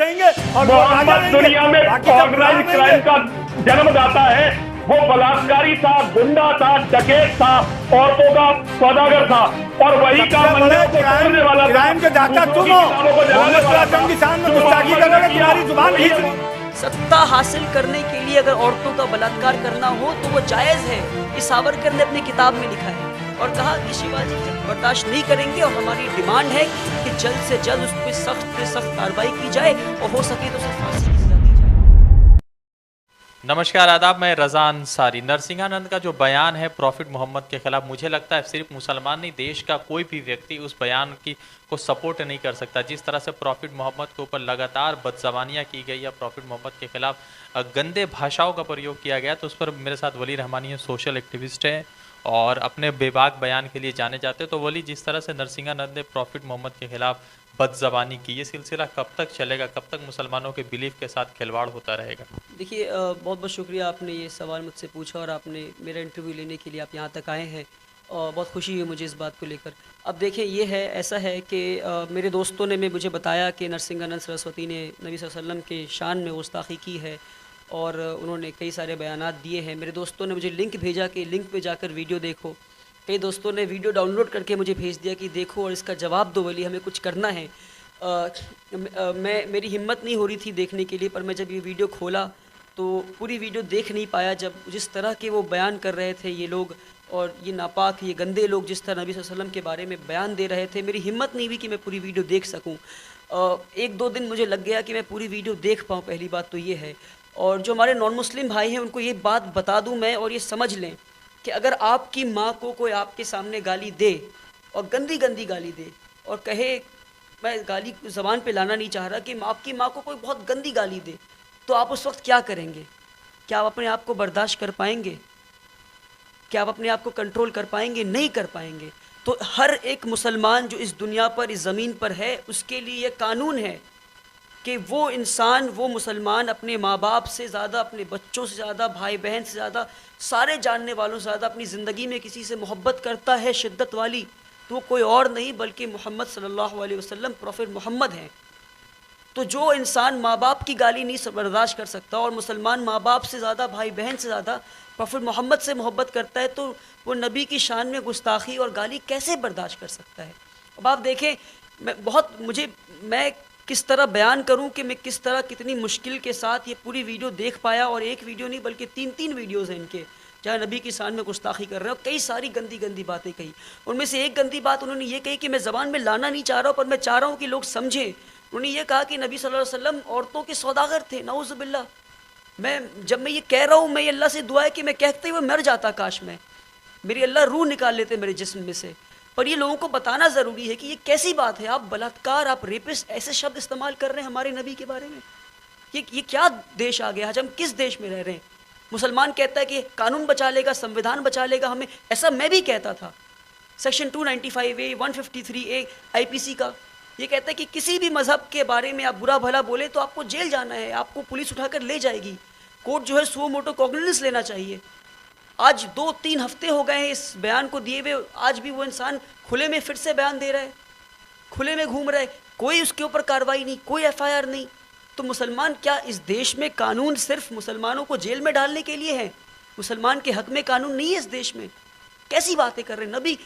सहेंगे और मोहम्मद दुनिया में ऑर्गेनाइज क्राइम का जन्मदाता है। वो बलात्कारी था, गुंडा था, डकैत था, औरतों का सौदागर था और वही का मंदिर को तोड़ने वाला था। क्राइम के दाता तुम हो। मोहम्मद सल्लल्लाहु अलैहि वसल्लम की गुस्ताखी करोगे, तुम्हारी जुबान खींच लो। सत्ता हासिल करने के लिए अगर औरतों का बलात्कार करना हो तो वो जायज़ है। ये सावरकर ने अपनी किताब में लिखा है और कहा कि शिवाजी बर्दाश्त नहीं करेंगे और हमारी डिमांड है कि जल्द से जल्द उस पर सख्त से सख्त कार्रवाई की जाए और हो सके तो उसे फांसी की सजा दी जाए। नमस्कार आदाब, मैं रज़ा अंसारी। नरसिंहानंद का जो बयान है प्रॉफिट मोहम्मद के खिलाफ, मुझे लगता है सिर्फ मुसलमान नहीं, देश का कोई भी व्यक्ति उस बयान को सपोर्ट नहीं कर सकता। जिस तरह से प्रॉफिट मोहम्मद के ऊपर लगातार बदज़बानियाँ की गई या प्रॉफिट मोहम्मद के खिलाफ गंदे भाषाओं का प्रयोग किया गया, तो उस पर मेरे साथ वली रहमानी है, सोशल एक्टिविस्ट है और अपने बेबाक बयान के लिए जाने जाते हैं। तो वली, जिस तरह से नरसिंहानंद ने प्रॉफिट मोहम्मद के खिलाफ बदज़बानी की, ये सिलसिला कब तक चलेगा? कब तक मुसलमानों के बिलीफ के साथ खिलवाड़ होता रहेगा? देखिए, बहुत बहुत शुक्रिया, आपने ये सवाल मुझसे पूछा और आपने मेरा इंटरव्यू लेने के लिए आप यहाँ तक आए हैं और बहुत खुशी हुई मुझे इस बात को लेकर। अब देखिए, ये है, ऐसा है कि मेरे दोस्तों ने मुझे बताया कि नरसिंहानंद सरस्वती ने नबी सल्लल्लाहु अलैहि वसल्लम के शान में गुस्ताखी की है और उन्होंने कई सारे बयानात दिए हैं। मेरे दोस्तों ने मुझे लिंक भेजा कि लिंक पे जाकर वीडियो देखो। कई दोस्तों ने वीडियो डाउनलोड करके मुझे भेज दिया कि देखो और इसका जवाब दो वली, हमें कुछ करना है। मेरी हिम्मत नहीं हो रही थी देखने के लिए, पर मैं जब ये वीडियो खोला तो पूरी वीडियो देख नहीं पाया। जब जिस तरह के वो बयान कर रहे थे ये लोग और ये नापाक, ये गंदे लोग जिस तरह नबी सल्लल्लाहु अलैहि वसल्लम के बारे में बयान दे रहे थे, मेरी हिम्मत नहीं हुई कि मैं पूरी वीडियो देख सकूं। एक दो दिन मुझे लग गया कि मैं पूरी वीडियो देख पाऊँ, पहली बात तो ये है। और जो हमारे नॉन मुस्लिम भाई हैं उनको ये बात बता दूं मैं और ये समझ लें कि अगर आपकी माँ को कोई आपके सामने गाली दे और गंदी गंदी गाली दे और कहे, मैं गाली ज़बान पे लाना नहीं चाह रहा, कि आपकी माँ को कोई बहुत गंदी गाली दे, तो आप उस वक्त क्या करेंगे? क्या आप अपने आप को बर्दाश्त कर पाएंगे? क्या आप अपने आप को कंट्रोल कर पाएंगे? नहीं कर पाएंगे। तो हर एक मुसलमान जो इस दुनिया पर, इस ज़मीन पर है, उसके लिए यह कानून है कि वो इंसान, वो मुसलमान अपने माँ बाप से ज़्यादा, अपने बच्चों से ज़्यादा, भाई बहन से ज़्यादा, सारे जानने वालों से ज़्यादा अपनी ज़िंदगी में किसी से मोहब्बत करता है शिद्दत वाली, तो वो कोई और नहीं बल्कि मोहम्मद सल्लल्लाहु अलैहि वसल्लम, प्रॉफिट मोहम्मद हैं। तो जो इंसान माँ बाप की गाली नहीं बर्दाश्त कर सकता और मुसलमान माँ बाप से ज़्यादा, भाई बहन से ज़्यादा प्रॉफिट मोहम्मद से मोहब्बत करता है, तो वो नबी की शान में गुस्ताखी और गाली कैसे बर्दाश्त कर सकता है? अब आप देखें, मैं किस तरह बयान करूं कि मैं किस तरह, कितनी मुश्किल के साथ ये पूरी वीडियो देख पाया। और एक वीडियो नहीं बल्कि तीन वीडियोस हैं इनके, जहाँ नबी की शान में गुस्ताखी कर रहे हैं और कई सारी गंदी गंदी बातें कही। उनमें से एक गंदी बात उन्होंने ये कही कि मैं ज़बान में लाना नहीं चाह रहा हूँ, पर मैं चाह रहा हूँ कि लोग समझें। उन्होंने ये कहा कि नबी सल्लल्लाहु अलैहि वसल्लम औरतों के सौदागर थे। नाउज़ुबिल्लाह। जब मैं ये कह रहा हूँ, मैं ये अल्लाह से दुआ है कि मैं कहते हुए मर जाता, काश मेरी अल्लाह रूह निकाल लेते मेरे जिस्म में से। पर ये लोगों को बताना ज़रूरी है कि ये कैसी बात है, आप बलात्कार, आप रेपिस्ट, ऐसे शब्द इस्तेमाल कर रहे हैं हमारे नबी के बारे में। ये क्या देश आ गया? आज हम किस देश में रह रहे हैं? मुसलमान कहता है कि कानून बचा लेगा, संविधान बचा लेगा हमें, ऐसा मैं भी कहता था। सेक्शन 295A, 153A IPC का ये कहता है कि किसी भी मज़हब के बारे में आप बुरा भला बोले तो आपको जेल जाना है, आपको पुलिस उठाकर ले जाएगी। कोर्ट जो है सुओ मोटो कॉग्निजेंस लेना चाहिए। आज 2-3 हफ्ते हो गए हैं इस बयान को दिए हुए, आज भी वो इंसान खुले में फिर से बयान दे रहा है, खुले में घूम रहा है, कोई उसके ऊपर कार्रवाई नहीं, कोई FIR नहीं। तो मुसलमान, क्या इस देश में कानून सिर्फ मुसलमानों को जेल में डालने के लिए है? मुसलमान के हक में कानून नहीं है इस देश में? कैसी बातें कर रहे हैं? नबी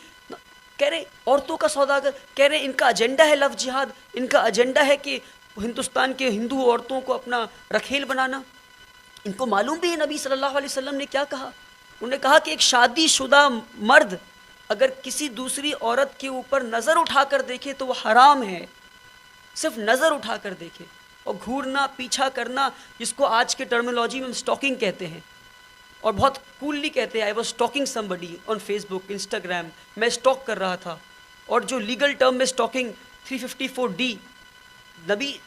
कह रहे औरतों का सौदागर, कह रहे इनका एजेंडा है लव जिहाद, इनका एजेंडा है कि हिंदुस्तान के हिंदू औरतों को अपना रखेल बनाना। इनको मालूम भी है नबी सल्लल्लाहु अलैहि वसल्लम ने क्या कहा। उन्होंने कहा कि एक शादीशुदा मर्द अगर किसी दूसरी औरत के ऊपर नज़र उठाकर देखे तो वो हराम है, सिर्फ नज़र उठाकर देखे। और घूरना, पीछा करना, जिसको आज के टर्मिनोलॉजी में हम स्टॉकिंग कहते हैं और बहुत कूलली कहते हैं, I was stalking somebody on Facebook, Instagram, मैं स्टॉक कर रहा था। और जो लीगल टर्म में स्टॉकिंग 354D, नबी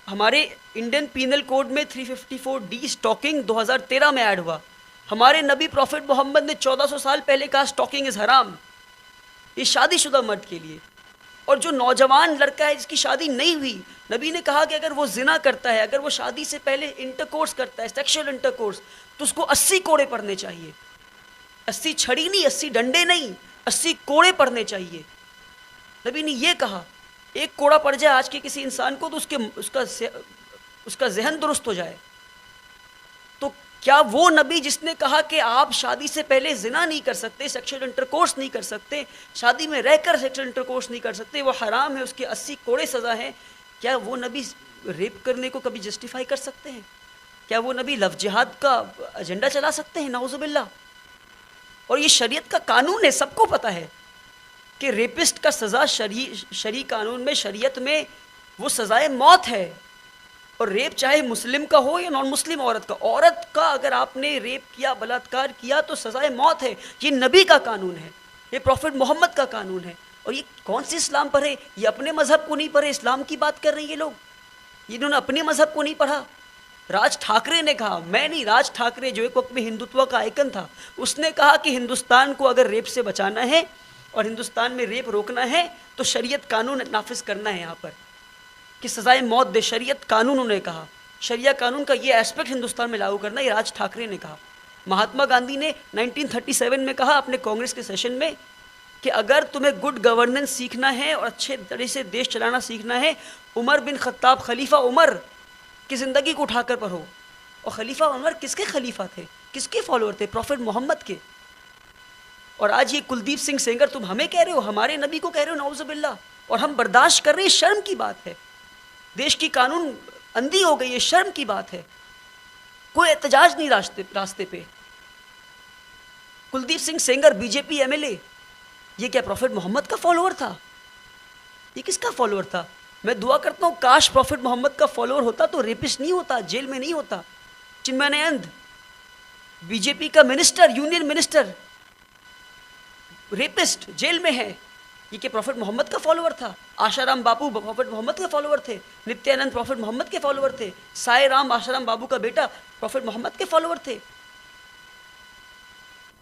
हमारे इंडियन पीनल कोड में 354D स्टॉकिंग 2013 में ऐड हुआ। हमारे नबी प्रॉफिट मोहम्मद ने 1400 साल पहले कहा स्टॉकिंग इज़ हराम, ये शादीशुदा मर्द के लिए। और जो नौजवान लड़का है जिसकी शादी नहीं हुई, नबी ने कहा कि अगर वो जिना करता है, अगर वो शादी से पहले इंटरकोर्स करता है, सेक्सुअल इंटरकोर्स, तो उसको 80 कोड़े पड़ने चाहिए। 80 छड़ी नहीं, 80 डंडे नहीं, 80 कोड़े पड़ने चाहिए। नबी ने ये कहा। एक कोड़ा पड़ जाए आज के किसी इंसान को तो उसका जहन दुरुस्त हो जाए। तो क्या वो नबी जिसने कहा कि आप शादी से पहले जिना नहीं कर सकते, सेक्सुअल इंटरकोर्स नहीं कर सकते, शादी में रहकर सेक्सुअल इंटरकोर्स नहीं कर सकते, वो हराम है, उसके 80 कोड़े सज़ा है, क्या वो नबी रेप करने को कभी जस्टिफाई कर सकते हैं? क्या वो नबी लव जिहाद का एजेंडा चला सकते हैं? नाउज़ुबिल्लाह। और ये शरीयत का कानून है, सबको पता है कि रेपिस्ट का सज़ा शरी कानून में, शरीयत में वो सज़ाए मौत है। और रेप चाहे मुस्लिम का हो या नॉन मुस्लिम औरत का अगर आपने रेप किया, बलात्कार किया तो सज़ाए मौत है। ये नबी का कानून है, ये प्रॉफिट मोहम्मद का कानून है। और ये कौन सी इस्लाम पढ़े? ये अपने मज़हब को नहीं पढ़े, इस्लाम की बात कर रहे हैं ये लोग। इन्होंने अपने मज़हब को नहीं पढ़ा। राज ठाकरे ने कहा, मैं नहीं, राज ठाकरे जो एक वक्त में हिंदुत्व का आइकन था, उसने कहा कि हिंदुस्तान को अगर रेप से बचाना है और हिंदुस्तान में रेप रोकना है तो शरीयत कानून नाफिज करना है, यहाँ पर कि सज़ाए मौत दे। शरीयत कानून उन्होंने कहा, शरिया कानून का ये एस्पेक्ट हिंदुस्तान में लागू करना, ये राज ठाकरे ने कहा। महात्मा गांधी ने 1937 में कहा अपने कांग्रेस के सेशन में कि अगर तुम्हें गुड गवर्नेंस सीखना है और अच्छे तरह से देश चलाना सीखना है, उमर बिन खत्ताब, खलीफा उमर की ज़िंदगी को उठाकर पढ़ो। और खलीफा उमर किसके खलीफा थे, किसके फॉलोअर थे? प्रॉफिट मोहम्मद के। और आज ये कुलदीप सिंह सेंगर तुम हमें कह रहे हो, हमारे नबी को कह रहे हो, नाउज़ुबिल्लाह, और हम बर्दाश्त कर रहे हैं। शर्म की बात है, देश की कानून अंधी हो गई है, शर्म की बात है। कोई एहतजाज नहीं रास्ते पे। कुलदीप सिंह सेंगर बीजेपी एमएलए, ये क्या प्रॉफिट मोहम्मद का फॉलोअर था? ये किसका फॉलोअर था? मैं दुआ करता हूँ काश प्रॉफिट मोहम्मद का फॉलोअर होता तो रेपिस्ट नहीं होता, जेल में नहीं होता। चिन्मयानंद बीजेपी का मिनिस्टर, यूनियन मिनिस्टर, रेपिस्ट जेल में है। ये क्या प्रॉफिट मोहम्मद का फॉलोअर था? आशाराम बापू प्रॉफिट मोहम्मद के फॉलोअर थे, नित्यानंद प्रॉफिट मोहम्मद के फॉलोअर थे, साई राम आशाराम बाबू का बेटा प्रॉफिट मोहम्मद के फॉलोअर थे।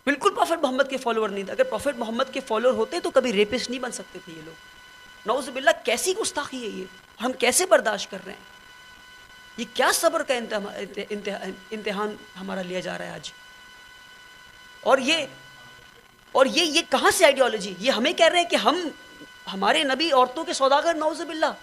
बिल्कुल प्रॉफिट मोहम्मद के फॉलोअर नहीं थे। अगर प्रॉफिट मोहम्मद के फॉलोअर होते तो कभी रेपिस्ट नहीं बन सकते थे ये लोग। नौज़ुबिल्लाह, कैसी गुस्ताखी है ये, हम कैसे बर्दाश्त कर रहे हैं? ये क्या सब्र का इम्तिहान हमारा लिया जा रहा है आज? और ये कहाँ से आइडियोलॉजी? ये हमें कह रहे हैं कि हमारे नबी औरतों के सौदागर। नौज़ुबिल्लाह,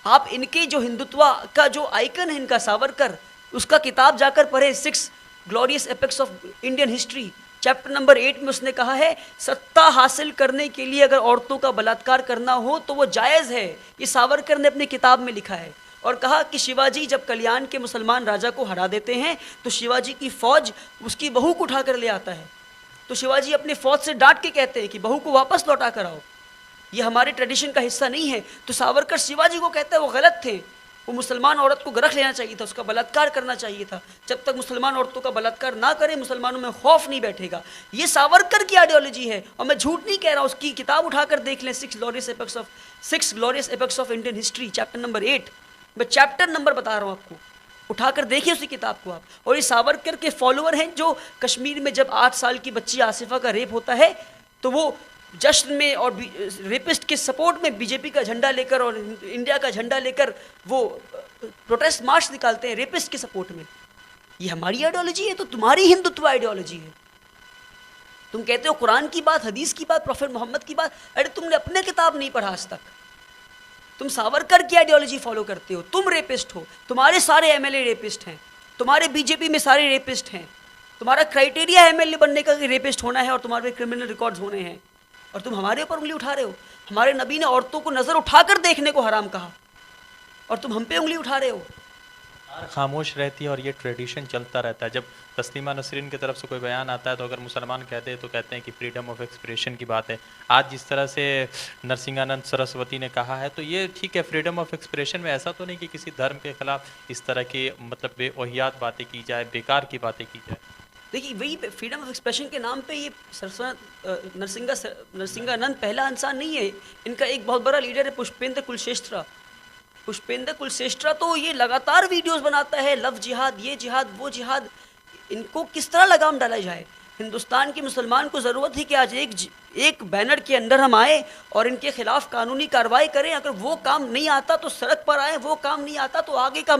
आप इनके जो हिंदुत्व का जो आइकन है इनका, सावरकर, उसका किताब जाकर पढ़े, 6 glorious apex of Indian history, chapter number 8 में उसने कहा है सत्ता हासिल करने के लिए अगर औरतों का बलात्कार करना हो तो वो जायज़ है। ये सावरकर ने अपनी किताब में लिखा है। और कहा कि शिवाजी जब कल्याण के मुसलमान राजा को हरा देते हैं तो शिवाजी की फौज उसकी बहू को उठा कर ले आता है, तो शिवाजी अपने फौज से डांट के कहते हैं कि बहू को वापस लौटा कर आओ, ये हमारे ट्रेडिशन का हिस्सा नहीं है। तो सावरकर शिवाजी को कहता है वो गलत थे, वो मुसलमान औरत को रख लेना चाहिए था, उसका बलात्कार करना चाहिए था। जब तक मुसलमान औरतों का बलात्कार ना करे मुसलमानों में खौफ नहीं बैठेगा। ये सावरकर की आइडियोलॉजी है और मैं झूठ नहीं कह रहा। उसकी किताब उठाकर देख लें, 6 glorious apex of Indian history, chapter number 8। मैं चैप्टर नंबर बता रहा हूँ आपको, उठाकर देखिए उसी किताब को आप। और ये सावरकर के फॉलोअर हैं जो कश्मीर में जब 8 साल की बच्ची आसिफा का रेप होता है तो वो जश्न में और रेपिस्ट के सपोर्ट में बीजेपी का झंडा लेकर और इंडिया का झंडा लेकर वो प्रोटेस्ट मार्च निकालते हैं रेपिस्ट के सपोर्ट में। ये हमारी आइडियोलॉजी है तो तुम्हारी हिंदुत्व आइडियोलॉजी है। तुम कहते हो कुरान की बात, हदीस की बात, प्रॉफिट मोहम्मद की बात, अरे तुमने अपने किताब नहीं पढ़ा आज तक। तुम सावरकर की आइडियोलॉजी फॉलो करते हो, तुम रेपिस्ट हो, तुम्हारे सारे एमएलए रेपिस्ट हैं, तुम्हारे बीजेपी में सारे रेपिस्ट हैं, तुम्हारा क्राइटेरिया एमएलए बनने का रेपिस्ट होना है और तुम्हारे क्रिमिनल रिकॉर्ड्स होने हैं, और तुम हमारे ऊपर उंगली उठा रहे हो। हमारे नबी ने औरतों को नजर उठाकर देखने को हराम कहा और तुम हम पे उंगली उठा रहे हो। खामोश रहती है और ये ट्रेडिशन चलता रहता है। जब तस्लीमा नसरीन की तरफ से कोई बयान आता है तो अगर मुसलमान कहते हैं तो कहते हैं कि फ्रीडम ऑफ एक्सप्रेशन की बात है। आज जिस तरह से नरसिंहानंद सरस्वती ने कहा है तो ये ठीक है, फ्रीडम ऑफ एक्सप्रेशन में ऐसा तो नहीं कि किसी धर्म के खिलाफ इस तरह की मतलब बेओहियात बातें की जाए, बेकार की बातें की जाए। देखिए वही फ्रीडम ऑफ एक्सप्रेशन के नाम पे ये नरसिंहानंद पहला इंसान नहीं है। इनका एक बहुत बड़ा लीडर है पुष्पेंद्र कुलश्रेष्ठा। पुष्पेंद्र कुलश्रेष्ठा तो ये लगातार वीडियोस बनाता है, लव जिहाद, ये जिहाद, वो जिहाद। इनको किस तरह लगाम डाला जाए? हिंदुस्तान के मुसलमान को ज़रूरत है कि आज एक बैनर के अंदर हम आए और इनके खिलाफ कानूनी कार्रवाई करें। अगर वो काम नहीं आता तो सड़क पर आए, वो काम नहीं आता तो आगे का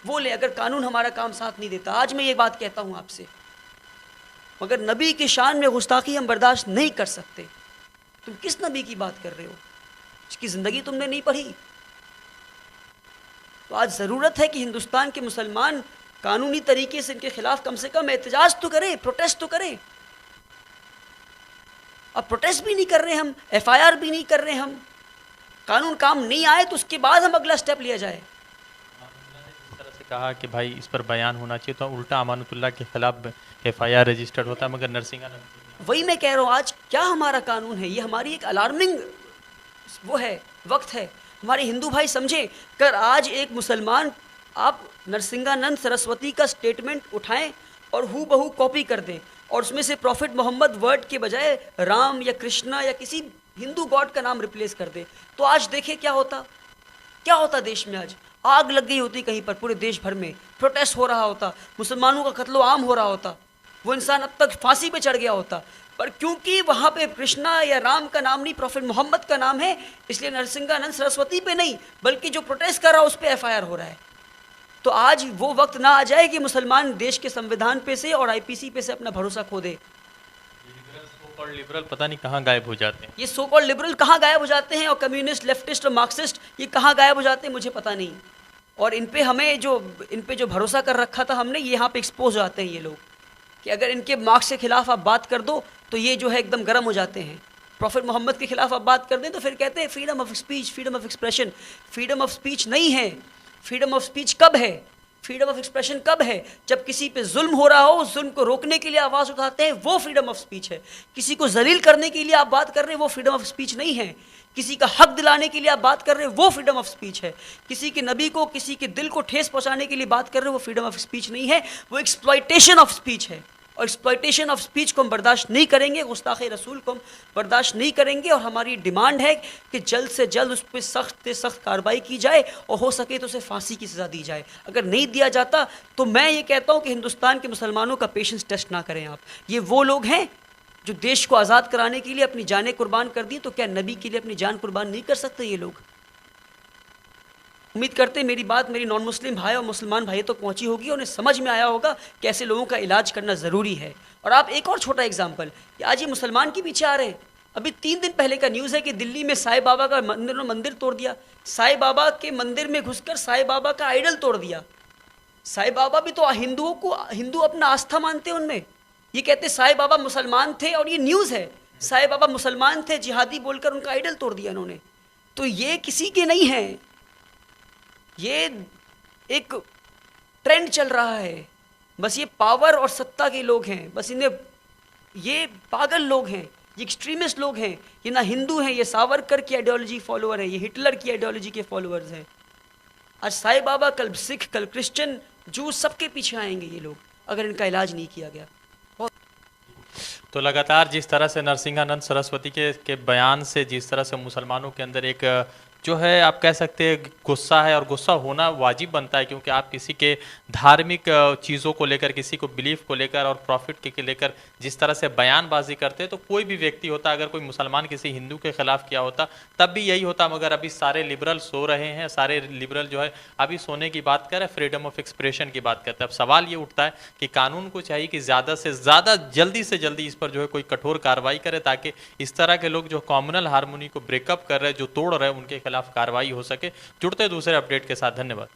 वो ले, अगर कानून हमारा काम साथ नहीं देता। आज मैं ये बात कहता हूँ आपसे, मगर नबी की शान में गुस्ताखी हम बर्दाश्त नहीं कर सकते। तुम किस नबी की बात कर रहे हो? इसकी ज़िंदगी तुमने नहीं पढ़ी, तो आज ज़रूरत है कि हिंदुस्तान के मुसलमान कानूनी तरीके से इनके खिलाफ कम से कम एहतजाज तो करें, प्रोटेस्ट तो करें। अब प्रोटेस्ट भी नहीं कर रहे हम, FIR भी नहीं कर रहे हम, कानून काम नहीं आए तो उसके बाद हम अगला स्टेप लिया जाए। इस तरह से कहा कि भाई इस पर बयान होना चाहिए, तो उल्टा अमानतुल्लाह के खिलाफ FIR रजिस्टर्ड होता है, मगर नरसिंहानंद वही मैं कह रहा हूँ, आज क्या हमारा कानून है, ये हमारी एक अलार्मिंग वो है, वक्त है। हमारे हिंदू भाई समझें, कर आज एक मुसलमान आप नरसिंहानंद सरस्वती का स्टेटमेंट उठाएं और हू बहू कॉपी कर दें और उसमें से प्रॉफिट मोहम्मद वर्ड के बजाय राम या कृष्णा या किसी हिंदू गॉड का नाम रिप्लेस कर दे, तो आज देखिए क्या होता देश में। आज आग लग गई होती कहीं पर, पूरे देश भर में प्रोटेस्ट हो रहा होता, मुसलमानों का कत्लो आम हो रहा होता, वो इंसान अब तक फांसी पे चढ़ गया होता, पर क्योंकि वहाँ पे कृष्णा या राम का नाम नहीं, प्रॉफिट मोहम्मद का नाम है, इसलिए नरसिंहानंद सरस्वती पे नहीं बल्कि जो प्रोटेस्ट कर रहा है उस पर FIR हो रहा है। तो आज वो वक्त ना आ जाए कि मुसलमान देश के संविधान पे से और IPC पे से अपना भरोसा खो दे। और लिबरल पता नहीं कहाँ गायब हो जाते हैं, ये सो कॉल्ड लिबरल कहाँ गायब हो जाते हैं, और कम्युनिस्ट, लेफ्टिस्ट और मार्क्सिस्ट ये कहाँ गायब हो जाते हैं मुझे पता नहीं। और इन पे जो भरोसा कर रखा था हमने, ये यहाँ पे एक्सपोज हो जाते हैं ये लोग, कि अगर इनके मार्क्स के खिलाफ आप बात कर दो तो ये जो है एकदम गर्म हो जाते हैं। प्रॉफिट मोहम्मद के खिलाफ आप बात कर दें तो फिर कहते हैं freedom of speech, freedom of expression. Freedom of speech नहीं है। फ्रीडम ऑफ स्पीच कब है, फ्रीडम ऑफ एक्सप्रेशन कब है? जब किसी पे जुल्म हो रहा हो, उस जुल्म को रोकने के लिए आवाज़ उठाते हैं, वो फ्रीडम ऑफ स्पीच है। किसी को जलील करने के लिए आप बात कर रहे हैं, वो फ्रीडम ऑफ स्पीच नहीं है। किसी का हक दिलाने के लिए आप बात कर रहे हैं, वो फ्रीडम ऑफ स्पीच है। किसी के नबी को, किसी के दिल को ठेस पहुंचाने के लिए बात कर रहे हैं, वो फ्रीडम ऑफ स्पीच नहीं है, वो एक्सप्लॉयटेशन ऑफ स्पीच है। और एक्सप्लॉयटेशन ऑफ स्पीच को हम बर्दाश्त नहीं करेंगे, गुस्ताखे रसूल को हम बर्दाश्त नहीं करेंगे। और हमारी डिमांड है कि जल्द से जल्द उस पर सख्त से सख्त कार्रवाई की जाए और हो सके तो उसे फांसी की सज़ा दी जाए। अगर नहीं दिया जाता तो मैं ये कहता हूँ कि हिंदुस्तान के मुसलमानों का पेशेंस टेस्ट ना करें आप। ये वो लोग हैं जो देश को आज़ाद कराने के लिए अपनी जानें कुर्बान कर दी, तो क्या नबी के लिए अपनी जान कुर्बान नहीं कर सकते ये लोग? उम्मीद करते हैं मेरी बात मेरी नॉन मुस्लिम भाई और मुसलमान भाई तो पहुंची होगी, उन्हें समझ में आया होगा कि ऐसे लोगों का इलाज करना ज़रूरी है। और आप एक और छोटा एग्जाम्पल, आज ये मुसलमान के पीछे आ रहे हैं। अभी 3 दिन पहले का न्यूज़ है कि दिल्ली में साईं बाबा का मंदिर तोड़ दिया। साईं बाबा के मंदिर में घुसकर साईं बाबा का आइडल तोड़ दिया। साईं बाबा भी तो हिंदू अपना आस्था मानते हैं उनमें। ये कहते साईं बाबा मुसलमान थे, और ये न्यूज़ है, साईं बाबा मुसलमान थे, जिहादी बोलकर उनका आइडल तोड़ दिया इन्होंने। तो ये किसी के नहीं हैं, ये एक ट्रेंड चल रहा है। बस ये पावर और सत्ता के लोग हैं, बस इन्हें, ये पागल लोग हैं, ये एक्सट्रीमिस्ट लोग हैं। ये ना हिंदू हैं, ये सावरकर की आइडियोलॉजी फॉलोअर है, ये हिटलर की आइडियोलॉजी के फॉलोअर्स हैं। आज साईं बाबा, कल सिख, कल क्रिश्चियन, जूस, सबके पीछे आएंगे ये लोग अगर इनका इलाज नहीं किया गया। तो लगातार जिस तरह से नरसिंहानंद सरस्वती के बयान से जिस तरह से मुसलमानों के अंदर एक जो है आप कह सकते हैं गुस्सा है, और गुस्सा होना वाजिब बनता है, क्योंकि आप किसी के धार्मिक चीज़ों को लेकर, किसी को बिलीफ को लेकर और प्रॉफिट के लेकर जिस तरह से बयानबाजी करते हैं, तो कोई भी व्यक्ति होता, अगर कोई मुसलमान किसी हिंदू के खिलाफ किया होता तब भी यही होता। मगर अभी सारे लिबरल सो रहे हैं, सारे लिबरल जो है अभी सोने की बात कर रहे हैं, फ्रीडम ऑफ एक्सप्रेशन की बात करते हैं। अब सवाल ये उठता है कि कानून को चाहिए कि ज़्यादा से ज़्यादा जल्दी से जल्दी इस पर जो है कोई कठोर कार्रवाई करे, ताकि इस तरह के लोग जो कॉम्युनल हार्मोनी को ब्रेकअप कर रहे हैं, जो तोड़ रहे हैं, उनके खिलाफ कार्रवाई हो सके। जुड़ते दूसरे अपडेट के साथ, धन्यवाद।